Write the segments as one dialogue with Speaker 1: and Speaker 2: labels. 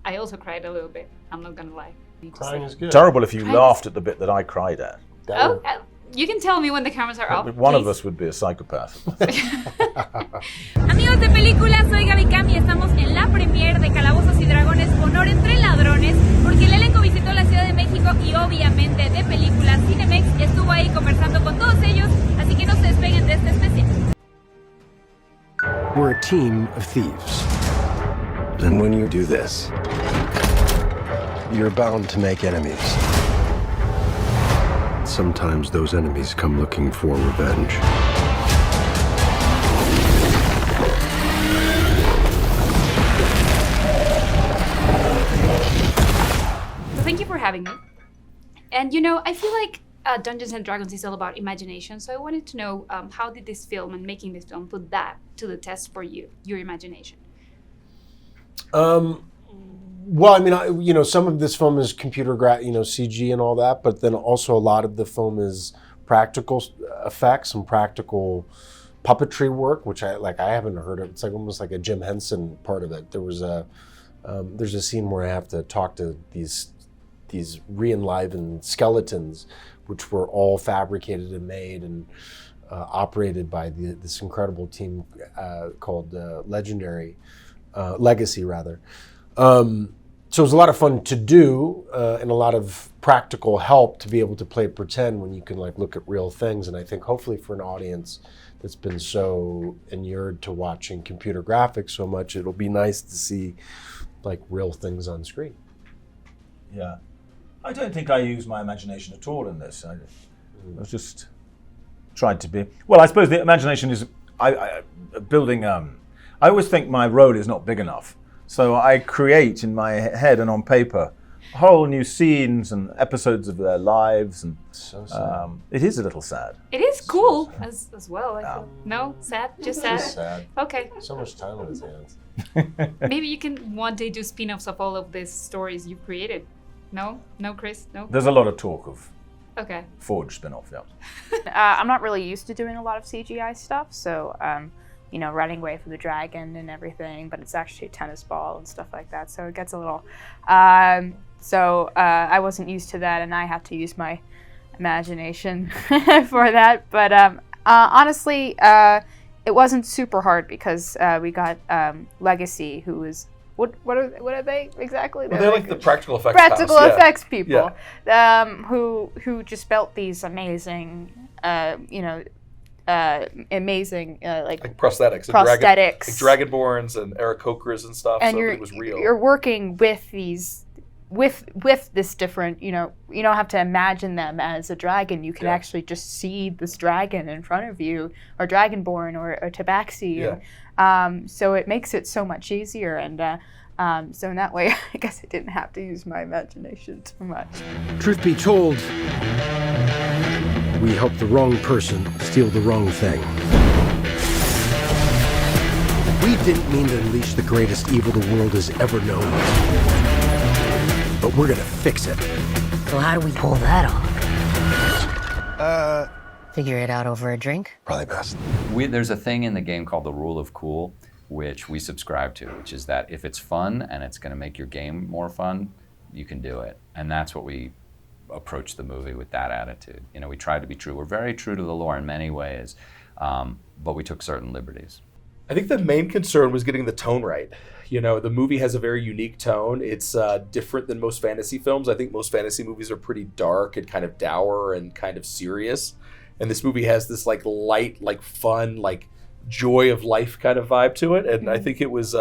Speaker 1: I also cried a little bit. I'm not gonna lie.
Speaker 2: Crying is good.
Speaker 3: Terrible if you laughed at the bit that I cried at.
Speaker 1: Oh, you can tell me when the cameras are off.
Speaker 3: One of us would be a psychopath.
Speaker 4: Amigos de película, soy Gaby Cam y estamos en la premiere de Calabozos y Dragones, Honor entre Ladrones, porque el elenco visitó la Ciudad de México y obviamente de película Cinemex y estuvo ahí conversando con todos ellos, así que no se despeguen de este especial.
Speaker 5: We're a team of thieves. And when you do this, you're bound to make enemies. Sometimes those enemies come looking for revenge.
Speaker 1: So thank you for having me. And you know, I feel like Dungeons and Dragons is all about imagination. So I wanted to know how did this film and making this film put that to the test for you, your imagination?
Speaker 2: Well, I mean, some of this film is computer CG and all that, but then also a lot of the film is practical effects and practical puppetry work, which I haven't heard of. It's like almost like a Jim Henson part of it. There's a scene where I have to talk to these re-enlivened skeletons, which were all fabricated and made and operated by this incredible team called Legacy rather. So it was a lot of fun to do and a lot of practical help to be able to play pretend when you can look at real things. And I think hopefully for an audience that's been so inured to watching computer graphics so much, it'll be nice to see real things on screen.
Speaker 3: Yeah. I don't think I used my imagination at all in this. I was just tried to be... Well, I suppose the imagination is building... I always think my role is not big enough. So I create in my head and on paper whole new scenes and episodes of their lives. And
Speaker 2: so sad.
Speaker 3: It is a little sad.
Speaker 1: It is cool as well. I feel. No? Sad? Just sad?
Speaker 2: Just sad.
Speaker 1: Okay.
Speaker 2: So much time on his hands.
Speaker 1: Maybe you can one day do spin-offs of all of these stories you've created. No? No, Chris? No?
Speaker 3: There's a lot of talk of Forge spin-off, yeah.
Speaker 6: I'm not really used to doing a lot of CGI stuff, so running away from the dragon and everything, but it's actually a tennis ball and stuff like that, so it gets a little... I wasn't used to that, and I had to use my imagination for that, but honestly, it wasn't super hard because we got Legacy, who is... What are they exactly?
Speaker 7: Well, they're like the practical effects
Speaker 6: effects people, who just built these amazing, amazing
Speaker 7: like prosthetics, dragonborns and Aarakocras and stuff.
Speaker 6: And
Speaker 7: so it was real.
Speaker 6: You're working with these, with this different. You don't have to imagine them as a dragon. You can actually just see this dragon in front of you, or dragonborn, or tabaxi.
Speaker 7: Yeah.
Speaker 6: So it makes it so much easier, and so in that way, I guess I didn't have to use my imagination too much.
Speaker 5: Truth be told, we helped the wrong person steal the wrong thing. We didn't mean to unleash the greatest evil the world has ever known. But we're gonna fix it.
Speaker 8: So how do we pull that off? Figure it out over a drink?
Speaker 5: Probably best.
Speaker 9: There's a thing in the game called the rule of cool, which we subscribe to, which is that if it's fun and it's going to make your game more fun, you can do it. And that's what we approach the movie with, that attitude. We tried to be true. We're very true to the lore in many ways, but we took certain liberties.
Speaker 7: I think the main concern was getting the tone right. The movie has a very unique tone. It's different than most fantasy films. I think most fantasy movies are pretty dark and kind of dour and kind of serious. And this movie has this light, fun, joy of life kind of vibe to it. And I think it was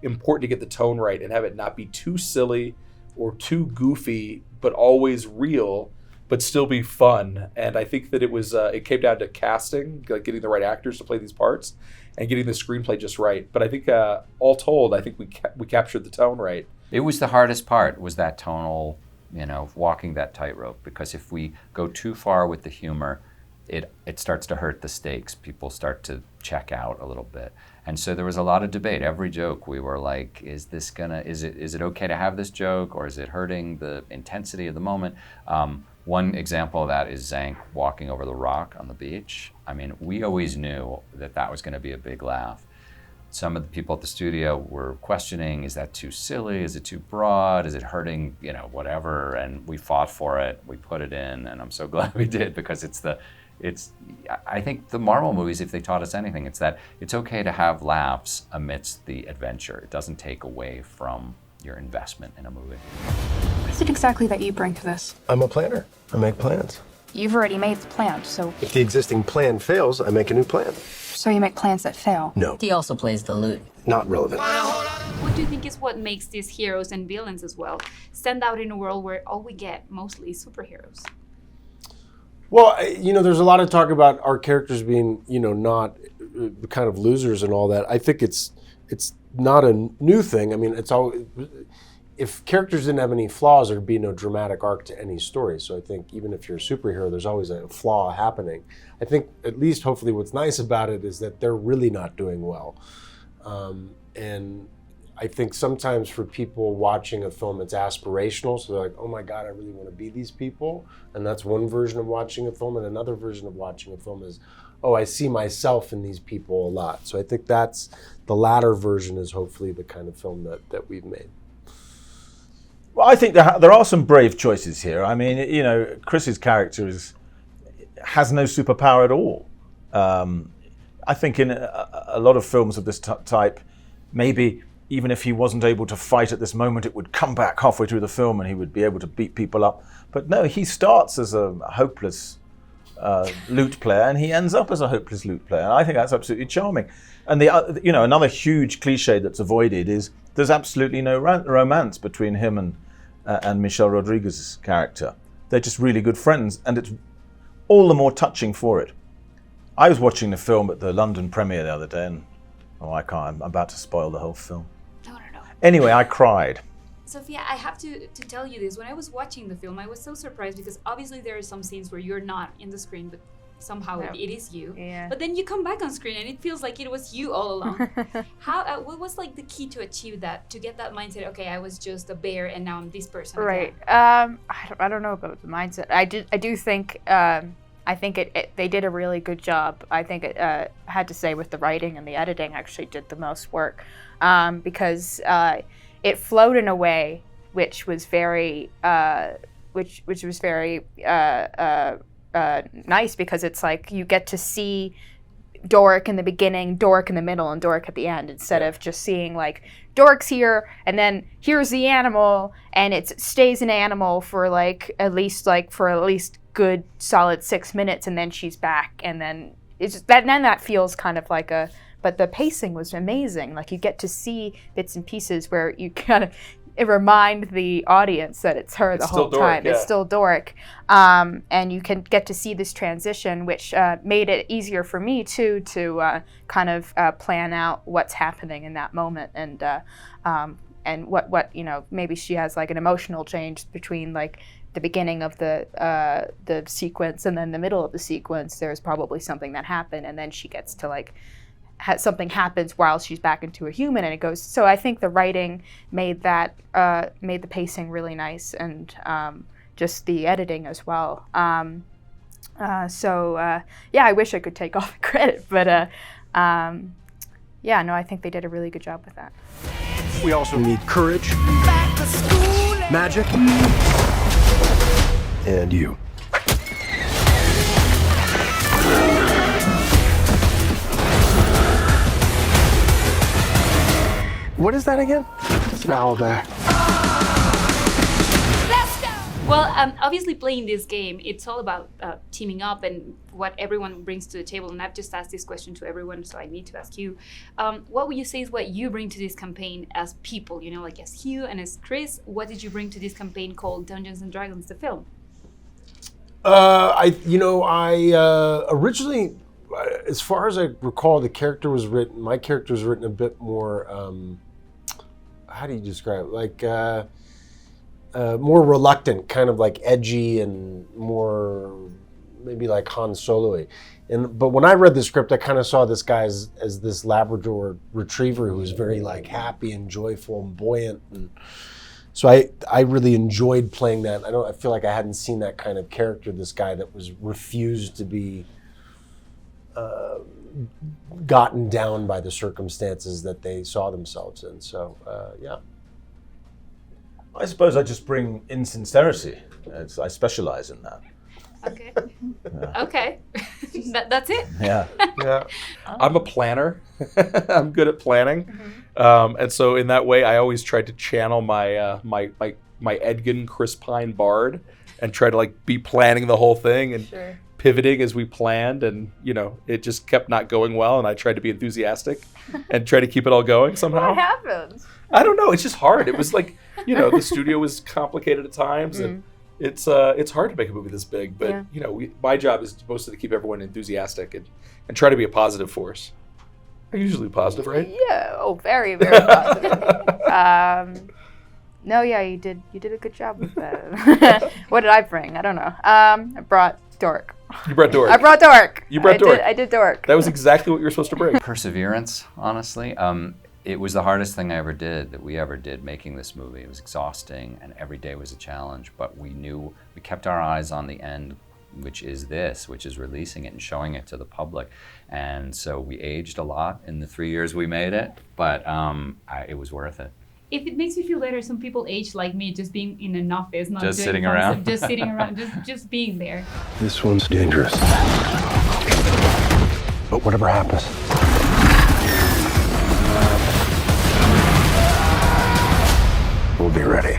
Speaker 7: important to get the tone right and have it not be too silly or too goofy, but always real, but still be fun. And I think that it came down to casting, getting the right actors to play these parts and getting the screenplay just right. But I think all told, I think we captured the tone right.
Speaker 9: It was the hardest part, was that tonal, walking that tightrope, because if we go too far with the humor, it starts to hurt the stakes. People start to check out a little bit. And so there was a lot of debate. Every joke we were like, is it okay to have this joke, or is it hurting the intensity of the moment? One example of that is Zank walking over the rock on the beach. I mean, we always knew that was going to be a big laugh. some of the people at the studio were questioning, is that too silly? Is it too broad? Is it hurting, whatever? And we fought for it. We put it in, and I'm so glad we did, because I think the Marvel movies, if they taught us anything, it's that it's okay to have laughs amidst the adventure. It doesn't take away from your investment in a movie.
Speaker 10: What is it exactly that you bring to this?
Speaker 5: I'm a planner. I make plans.
Speaker 10: You've already made the plan, so
Speaker 5: If the existing plan fails, I make a new plan.
Speaker 10: you make plans that fail.
Speaker 5: No,
Speaker 8: He also plays the lute.
Speaker 5: not relevant.
Speaker 1: What do you think is what makes these heroes and villains as well stand out in a world where all we get mostly is superheroes?
Speaker 2: Well, there's a lot of talk about our characters being, not kind of losers and all that. I think it's not a new thing. I mean, it's always, if characters didn't have any flaws, there'd be no dramatic arc to any story. So I think even if you're a superhero, there's always a flaw happening. I think at least hopefully what's nice about it is that they're really not doing well. And I think sometimes for people watching a film, it's aspirational. So they're like, oh my God, I really want to be these people. And that's one version of watching a film. And another version of watching a film is, oh, I see myself in these people a lot. So I think that's the latter version is hopefully the kind of film that we've made.
Speaker 3: Well, I think there are some brave choices here. I mean, Chris's character has no superpower at all. I think in a lot of films of this type, maybe even if he wasn't able to fight at this moment, it would come back halfway through the film and he would be able to beat people up. But no, he starts as a hopeless lute player and he ends up as a hopeless lute player. And I think that's absolutely charming. And another huge cliche that's avoided is there's absolutely no romance between him and Michelle Rodriguez's character. They're just really good friends, and it's all the more touching for it. I was watching the film at the London premiere the other day, and I'm about to spoil the whole film.
Speaker 1: No.
Speaker 3: Anyway, I cried.
Speaker 1: Sophia, I have to tell you this. When I was watching the film, I was so surprised because obviously there are some scenes where you're not in the screen, but somehow it is you.
Speaker 6: Yeah.
Speaker 1: But then you come back on screen and it feels like it was you all along. What was like the key to achieve that, to get that mindset? Okay, I was just a bear and now I'm this person.
Speaker 6: Right.
Speaker 1: Again.
Speaker 6: I don't know about the mindset. I do think I think they did a really good job. I think it had to say with the writing and the editing actually did the most work because it flowed in a way which was very nice, because it's like you get to see Doric in the beginning, Doric in the middle, and Doric at the end, instead of just seeing like Doric's here and then here's the animal and it stays an animal for at least good solid 6 minutes and then she's back, and then it's just then that feels kind of like but the pacing was amazing. Like you get to see bits and pieces where you kind of remind the audience that it's her the whole time. It's still Doric. And you can get to see this transition, which made it easier for me too to kind of plan out what's happening in that moment, and what maybe she has like an emotional change between like the beginning of the sequence and then the middle of the sequence. There's probably something that happened, and then she gets to like something happens while she's back into a human, and it goes. So I think the writing made the pacing really nice, and just the editing as well. I wish I could take all the credit, but I think they did a really good job with that.
Speaker 5: We also need courage, magic, and you. What is that again? It's an owlbear.
Speaker 1: Well, obviously playing this game, it's all about teaming up and what everyone brings to the table. And I've just asked this question to everyone, so I need to ask you. What would you say is what you bring to this campaign as people? Like as Hugh and as Chris, what did you bring to this campaign called Dungeons and Dragons, the film?
Speaker 2: I originally, as far as I recall, my character was written a bit more, how do you describe it? Like, more reluctant, kind of like edgy and more maybe like Han Solo-y. But when I read the script, I kind of saw this guy as this Labrador retriever who was very like happy and joyful and buoyant. And so I really enjoyed playing that. I feel like I hadn't seen that kind of character, this guy that was refused to be gotten down by the circumstances that they saw themselves in. So, yeah.
Speaker 3: I suppose I just bring insincerity. I specialize in that.
Speaker 1: Okay. Okay. That's it.
Speaker 3: Yeah.
Speaker 7: Yeah. I'm a planner. I'm good at planning. And so in that way, I always tried to channel my my Edgin Chris Pine Bard and try to like be planning the whole thing and pivoting as we planned. And, you know, it just kept not going well. And I tried to be enthusiastic and try to keep it all going somehow.
Speaker 6: What happened?
Speaker 7: I don't know. It's just hard. It was like, you know, the studio was complicated at times, and it's hard to make a movie this big. But you know, my job is mostly to keep everyone enthusiastic and try to be a positive force. I'm usually positive, right?
Speaker 6: Yeah. Oh, very, very positive. No, yeah, you did a good job with that. What did I bring? I don't know. I brought Dork.
Speaker 7: You brought Dork.
Speaker 6: I brought Dork.
Speaker 7: You brought Dork.
Speaker 6: I did Dork.
Speaker 7: That was exactly what you were supposed to bring.
Speaker 9: Perseverance, honestly. It was the hardest thing I ever did, that we ever did, making this movie. It was exhausting, and every day was a challenge, but we kept our eyes on the end, which is releasing it and showing it to the public. And so we aged a lot in the 3 years we made it, but it was worth it.
Speaker 1: If it makes you feel better, some people age like me, just being in an office, not
Speaker 9: Just
Speaker 1: doing
Speaker 9: sitting
Speaker 1: fun
Speaker 9: around?
Speaker 1: stuff, just sitting around, just being there.
Speaker 5: This one's dangerous. But whatever happens, we'll be ready.